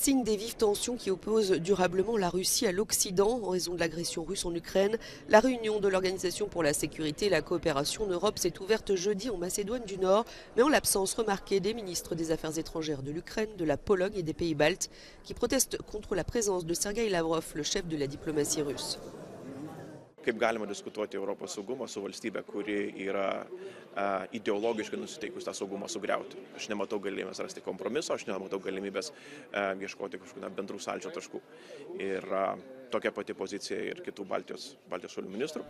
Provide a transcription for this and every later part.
Signe des vives tensions qui opposent durablement la Russie à l'Occident en raison de l'agression russe en Ukraine. La réunion de l'Organisation pour la sécurité et la coopération en Europe s'est ouverte jeudi en Macédoine du Nord, mais en l'absence remarquée des ministres des Affaires étrangères de l'Ukraine, de la Pologne et des pays baltes, qui protestent contre la présence de Sergueï Lavrov, le chef de la diplomatie russe. Kaip galima diskutuoti Europos saugumą su valstybe, kuri yra ideologiškai nusiteikus tą saugumą sugriauti. Aš nematau galimybės rasti kompromiso, aš nematau galimybės ieškoti kažkokių bendrų sąlyčio taškų. Ir tokia pati pozicija ir kitų Baltijos šalių ministrų.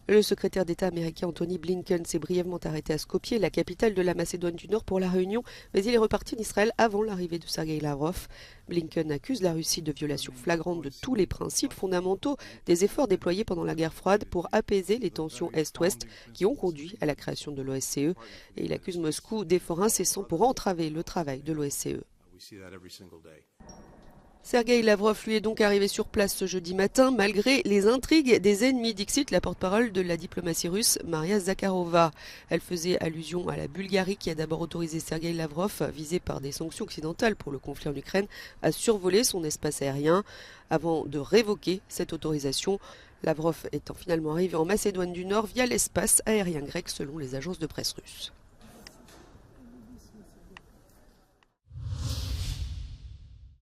Le secrétaire d'État américain Antony Blinken s'est brièvement arrêté à Skopje, la capitale de la Macédoine du Nord, pour la réunion, mais il est reparti en Israël avant l'arrivée de Sergueï Lavrov. Blinken accuse la Russie de violation flagrante de tous les principes fondamentaux des efforts déployés pendant la guerre froide pour apaiser les tensions Est-Ouest qui ont conduit à la création de l'OSCE. Et il accuse Moscou d'efforts incessants pour entraver le travail de l'OSCE. Sergueï Lavrov lui est donc arrivé sur place ce jeudi matin, malgré les intrigues des ennemis, dixit la porte-parole de la diplomatie russe, Maria Zakharova. Elle faisait allusion à la Bulgarie qui a d'abord autorisé Sergueï Lavrov, visé par des sanctions occidentales pour le conflit en Ukraine, à survoler son espace aérien. Avant de révoquer cette autorisation, Lavrov étant finalement arrivé en Macédoine du Nord via l'espace aérien grec selon les agences de presse russes.